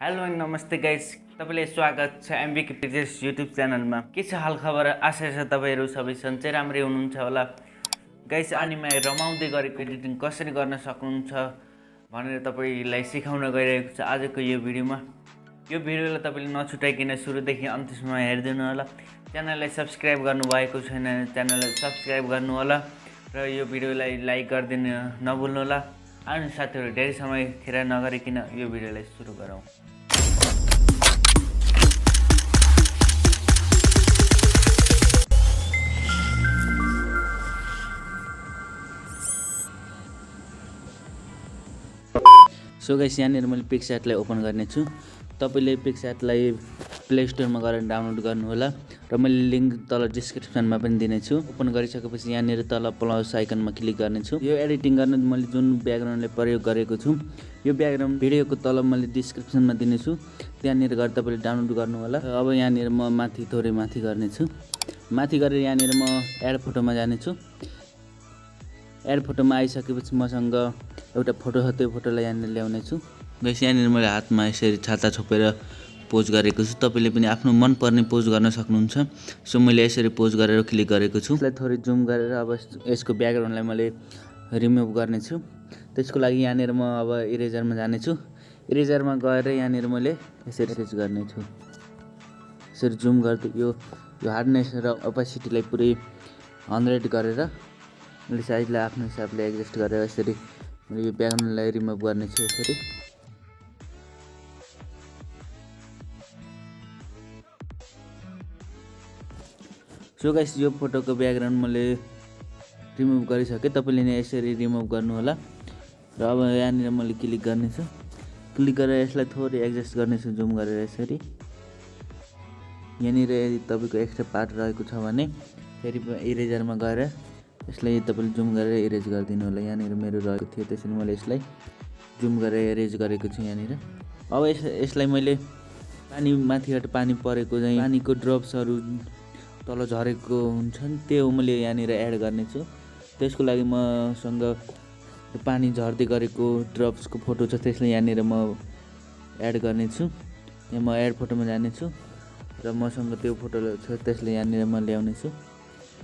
Hello and नमस्ते guys, तपाईलाई स्वागत छ MBK Pictures YouTube च्यानलमा। के छ हालखबर? आशा छ तपाईहरु सबै सन्चै राम्रै हुनुहुन्छ होला। गाइस, अनि म रमाउँदै गरेको एडिटिङ कसरी गर्न सक्नुहुन्छ भनेर तपाईलाई सिकाउन गइरहेको छु आजको यो भिडियोमा। यो भिडियोलाई तपाईले नछुटाइकिन सुरुदेखि अन्त्यसम्म हेर्दिनु होला। च्यानललाई सब्स्क्राइब गर्नुभएको छैन च्यानललाई सब्स्क्राइब गर्नु होला र यो भिडियोलाई लाइक गरिदिनु नभुल्नु होला। अनि साथीहरु, धेरै समय खेर नगरिकिन यो भिडियोलाई सुरु गरौँ। सो गाइस, यहाँनिर मैले पिक्सआर्टलाई ओपन गर्ने छु। तपाईले पिक्सआर्टलाई प्ले स्टोरमा गएर डाउनलोड गर्नु होला र मैले लिंक तल डिस्क्रिप्सनमा पनि दिने छु। ओपन गरिसकेपछि यहाँनिर तल प्लस आइकनमा क्लिक गर्ने छु। यो एडिटिङ गर्न मैले जुन ब्याकग्राउन्डले प्रयोग गरेको छु, यो ब्याकग्राउन्ड भिडियोको तल मैले डिस्क्रिप्सनमा दिने छु। त्यहाँनिर गएर तपाईले डाउनलोड गर्नु होला। अब यहाँनिर म थोरै माथि गर्ने छु। माथि गरेर यहाँनिर म एड फोटोमा जाने छु। एड फोटोमा आइसकेपछि मसँग एउटा फोटो छ, त्यो फोटोलाई यहाँनिर ल्याउने छु। गाइस, यहाँनिर मैले हातमा यसरी छाता छोपेर पोज गरेको छु। तपाईले पनि आफ्नो मनपर्ने पोज गर्न सक्नुहुन्छ। सो मैले यसरी पोज गरेर क्लिक गरेको छु। यसलाई थोरै जुम गरेर अब यसको ब्याकग्राउन्डलाई मैले रिमुभ गर्ने छु। त्यसको लागि यहाँनिर म अब इरेजरमा जाने छु। इरेजरमा गएर यहाँनिर मैले यसरी इरेज गर्ने छु। यसरी जुम गर्दै यो हार्डनेस र ओपेसिटीलाई पुरै 100 गरेर मैले साइजलाई आफ्नो हिसाबले एडजस्ट गरेर यसरी मैले यो ब्याकग्राउन्डलाई रिमुभ गर्ने छु। यसरी सो गाइस, यो फोटोको ब्याकग्राउन्ड मैले रिमुभ गरिसकेँ। तपाईले नि यसरी रिमुभ गर्नु होला र अब यहाँनिर मैले क्लिक गर्ने छु। क्लिक गरेर यसलाई थोरै एडजस्ट गर्ने छु जुम गरेर यसरी। यहाँनिर यदि तपाईको एक्स्ट्रा पार्ट रहेको छ भने फेरि इरेजरमा गएर यसलाई तपाईले जुम गरेर इरेज गरिदिनु होला। यहाँनिर मेरो रहेको थियो, त्यसैले मैले यसलाई जुम गरेर इरेज गरेको छु यहाँनिर। अब यसलाई मैले पानी माथिबाट पानी परेको चाहिँ पानीको ड्रप्सहरू तल झरेको हुन्छन्, त्यो मैले यहाँनिर एड गर्ने छु। त्यसको लागि मसँग पानी झर्दै गरेको ड्रप्सको फोटो छ, त्यसलाई यहाँनिर म एड गर्ने छु। यहाँ म एड फोटोमा जाने छु र मसँग त्यो फोटो छ, त्यसलाई यहाँनिर म ल्याउने छु।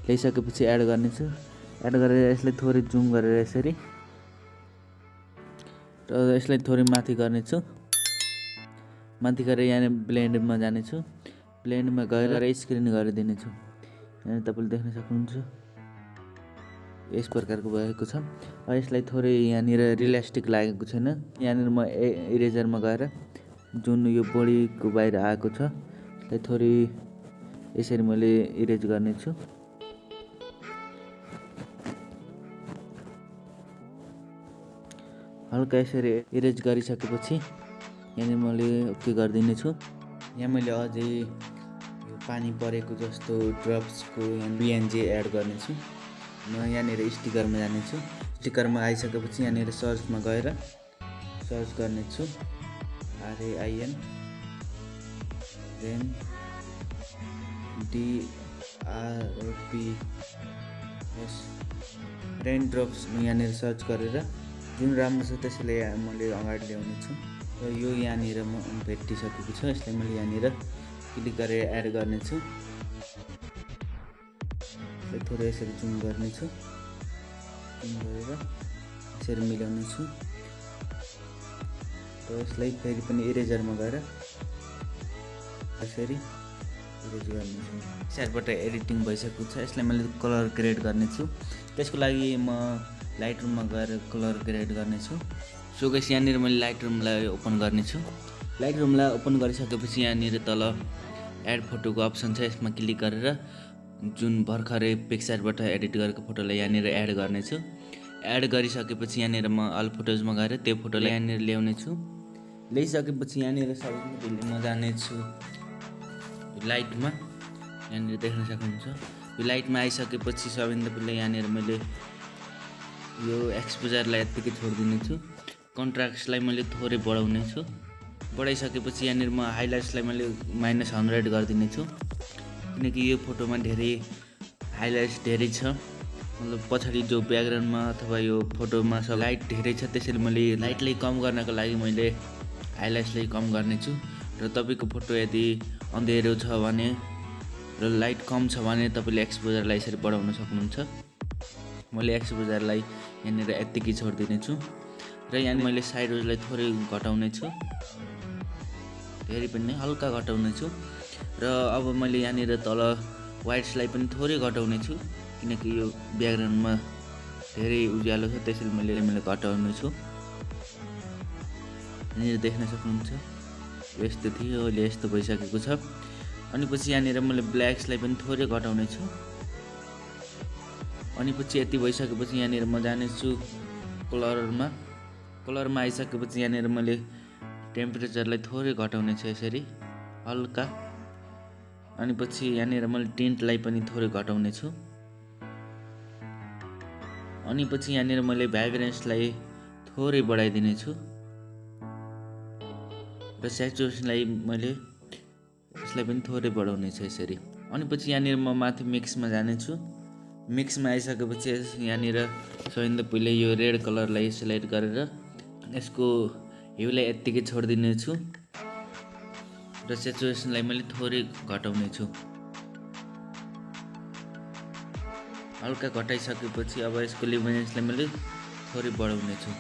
ल्याइसकेपछि एड गर्ने छु। एड गरेर यसलाई थोरै जुम गरेर यसरी र यसलाई थोरै माथि गर्ने छु। माथि गरेर यहाँ ब्लेन्डमा जाने छु। ब्लेन्डमा गएर स्क्रिन गरिदिने छु। यहाँ तपाईले देख्न सक्नुहुन्छ यस प्रकारको भएको छ। अब यसलाई थोरै यहाँनिर रियलिस्टिक लागेको छैन। यहाँनिर म इरेजरमा गएर जुन यो बडीको बाहिर आएको छ त्यसलाई थोरै यसरी मैले इरेज गर्ने छु। हल्का यसरी इरेज गरिसकेपछि यहाँनिर मैले ओके गरिदिने छु। यहाँ मैले अझै यो पानी परेको जस्तो ड्रप्सको BNG एड गर्ने छु। म यहाँनिर स्टिकरमा जाने छु। स्टिकरमा आइसकेपछि यहाँनिर सर्चमा गएर सर्च गर्ने छु RAIN rain DROPS rain drops यहाँनिर सर्च गरेर जुन राम्रो छ त्यसैले मैले अगाडि ल्याउने छु। र यो यहाँनिर म भेटिसकेको छ। यसलाई मैले यहाँनिर क्लिक गरेर एड गर्ने छु। यसलाई थोरै यसरी जुम गर्ने छु। जुम गरेर यसरी मिलाउने छु र यसलाई फेरि पनि इरेजरमा गएर यसरी इरेज गर्ने छु। साइडबाट एडिटिङ भइसकेको छ। यसलाई मैले कलर ग्रेड गर्ने छु। त्यसको लागि म लाइटरुममा गएर कलर ग्रेड गर्ने छु। सो गाइस, यहाँनिर मैले लाइटरुमलाई ओपन गर्ने छु। लाइटरुमलाई ओपन गरिसकेपछि यहाँनिर तल एड फोटोको अप्सन छ, यसमा क्लिक गरेर जुन भर्खरै पिक्सआर्टबाट एडिट गरेको फोटोलाई यहाँनिर एड गर्ने छु। एड गरिसकेपछि यहाँनिर म अल फोटोजमा गएर त्यो फोटोलाई यहाँनिर ल्याउने छु। ल्याइसकेपछि यहाँनिर सबैभन्दा पहिले म जाने छु लाइटमा। यहाँनिर देख्न सक्नुहुन्छ यो लाइटमा आइसकेपछि सबैभन्दा पहिले यहाँनिर मैले यो एक्सपोजरलाई यत्तिकै छोडिदिने छु। कन्ट्रास्टलाई मैले थोरै बढाउने छु। बढाइसकेपछि यहाँनिर म हाइलाइट्सलाई मैले -100 गरिदिने छु, किनकि यो फोटोमा धेरै हाइलाइट्स धेरै छ। मतलब पछाडि जो ब्याकग्राउन्डमा अथवा यो फोटोमा सब लाइट धेरै छ, त्यसैले मैले लाइटलाई कम गर्नको लागि मैले हाइलाइट्सलाई कम गर्नेछु र तपाईँको फोटो यदि अँध्यारो छ भने र लाइट कम छ भने तपाईँले एक्सपोजरलाई यसरी बढाउन सक्नुहुन्छ। मैले एक्सपोजरलाई यहाँनिर यत्तिकै छोडिदिनेछु र यहाँ मैले साइडहरूलाई थोरै घटाउने छु, धेरै पनि हल्का घटाउने छु र अब मैले यहाँनिर तल वाइट्सलाई पनि थोरै घटाउने छु किनकि यो ब्याकग्राउन्डमा धेरै उज्यालो छ, त्यसैले मैले घटाउने छु। यहाँनिर देख्न सक्नुहुन्छ यस्तो थियो, अहिले यस्तो भइसकेको छ। अनि पछि यहाँनिर मैले ब्ल्याक्सलाई पनि थोरै घटाउने छु। अनि पछि यति भइसकेपछि यहाँनिर म जानेछु कलरमा आइसकेपछि यहाँनिर मैले टेम्परेचरलाई थोरै घटाउने छु यसरी हल्का। अनि पछि यहाँनिर मैले टिन्टलाई पनि थोरै घटाउने छु। अनि पछि यहाँनिर मैले भाइब्रेन्सलाई थोरै बढाइदिने छु र स्याचुरेसनलाई मैले यसलाई पनि थोरै बढाउने छु यसरी। अनि पछि यहाँनिर म माथि मिक्समा जानेछु। मिक्समा आइसकेपछि यहाँनिर सबैभन्दा पहिले यो रेड कलरलाई सिलेक्ट गरेर यसको ह्युलाई यत्तिकै छोडिदिने छु र स्याचुरेसनलाई मैले थोरै घटाउने छु। हल्का घटाइसकेपछि अब यसको ल्युमिनेन्सलाई मैले थोरै बढाउने छु।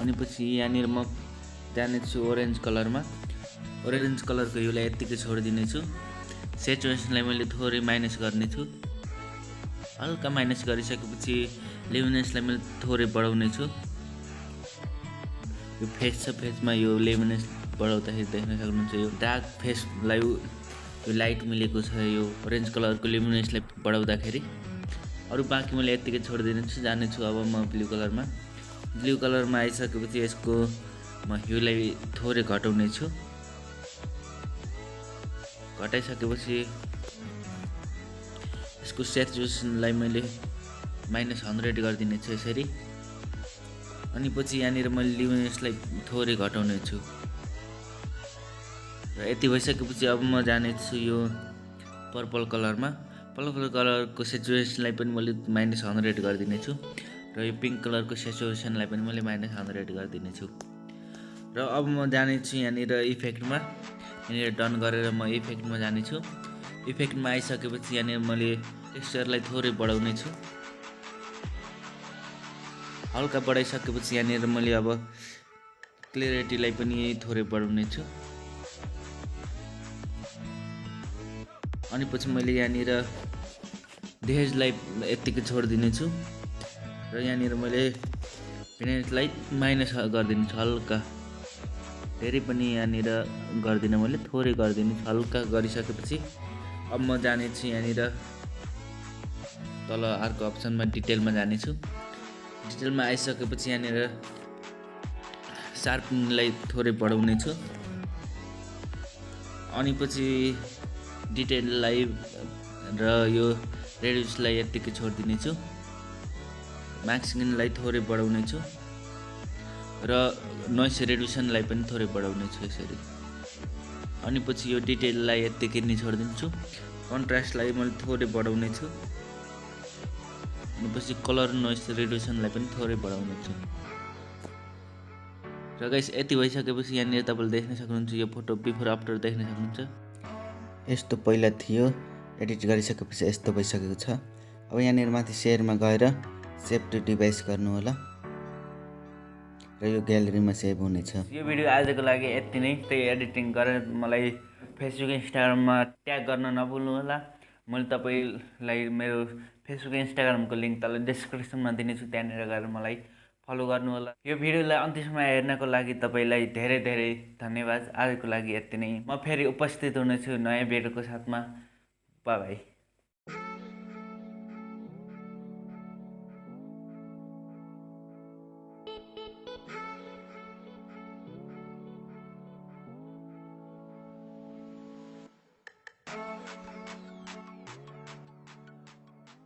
अनि पछि यहाँनिर म जानेछु ओरेन्ज कलरमा। ओरेन्ज कलरको ह्युलाई यत्तिकै छोडिदिने छु। स्याचुरेसनलाई मैले थोरै माइनस गर्ने छु। हल्का माइनस गरिसकेपछि ल्युमिनेन्सलाई मैले थोरै बढाउने छु। यो फेस छ, फेसमा यो ल्युमिनेन्स बढाउँदाखेरि देख्न सक्नुहुन्छ यो डार्क फेसलाई यो लाइट मिलेको छ यो ओरेन्ज कलरको ल्युमिनेन्सलाई बढाउँदाखेरि। अरू बाँकी मैले यत्तिकै छोडिदिने छु। जानेछु अब म ब्लू कलरमा आइसकेपछि यसको म ह्युलाई थोरै घटाउने छु। घटाइसकेपछि यसको स्याचुरेसनलाई मैले -100 गरिदिने छु यसरी। अनि पछि यहाँनिर मैले ल्युमिनेन्सलाई थोरै घटाउने छु र यति भइसकेपछि अब म जानेछु यो पर्पल कलरको स्याचुरेसनलाई पनि मैले -100 गरिदिने छु र यो पिङ्क कलरको स्याचुरेसनलाई पनि मैले -100 गरिदिने छु। र अब म जानेछु यहाँनिर इफेक्टमा। यहाँनिर डन गरेर म इफेक्टमा जानेछु। इफेक्टमा आइसकेपछि यहाँनिर मैले टेक्सचरलाई थोरै बढाउने छु। हल्का बढाइसकेपछि यहाँनिर मैले अब क्लियरिटीलाई पनि थोरै बढाउने छु। अनि पछि मैले यहाँनिर धेजलाई यत्तिकै छोडिदिने छु र यहाँनिर मैले भिनेटलाई माइनस गरिदिने छु हल्का, धेरै पनि यहाँनिर गर्दिनँ, मैले थोरै गरिदिने छु। हल्का गरिसकेपछि अब म जानेछु यहाँनिर तल अर्को अप्सनमा डिटेलमा जानेछु। डिटेलमा आइसकेपछि यहाँनिर शार्पनिङलाई थोरै बढाउने छु। अनि पछि डिटेललाई र यो रेडियसलाई यत्तिकै छोडिदिने छु। म्याक्सिमलाई थोरै बढाउने छु र नोइस रेड्युसनलाई पनि थोरै बढाउने छु यसरी। अनि पछि यो डिटेललाई यत्तिकै नै छोडिदिन्छु। कन्ट्रास्टलाई मैले थोरै बढाउने छु। अनि पछि कलर नोइस रेड्युसनलाई पनि थोरै बढाउने छु। र गाइस यति भइसकेपछि यहाँनिर तपाईँले देख्न सक्नुहुन्छ यो फोटो बिफोर आफ्टर देख्न सक्नुहुन्छ। यस्तो पहिला थियो, एडिट गरिसकेपछि यस्तो भइसकेको छ। अब यहाँनिर माथि सेयरमा गएर सेभ टु डिभाइस गर्नु होला र यो ग्यालेरीमा सेभ हुनेछ। यो भिडियो आजको लागि यति नै। त्यही एडिटिङ गरेर मलाई फेसबुक इन्स्टाग्राममा ट्याग गर्न नभुल्नु होला। मैले तपाईँलाई मेरो फेसबुक इन्स्टाग्रामको लिङ्क तल डिस्क्रिप्सनमा दिनेछु, त्यहाँनिर गएर मलाई फलो गर्नु होला। यो भिडियोलाई अन्तिमसम्म हेर्नको लागि तपाईँलाई धेरै धेरै धन्यवाद। आजको लागि यति नै। म फेरि उपस्थित हुनेछु नयाँ भिडियोको साथमा। By by.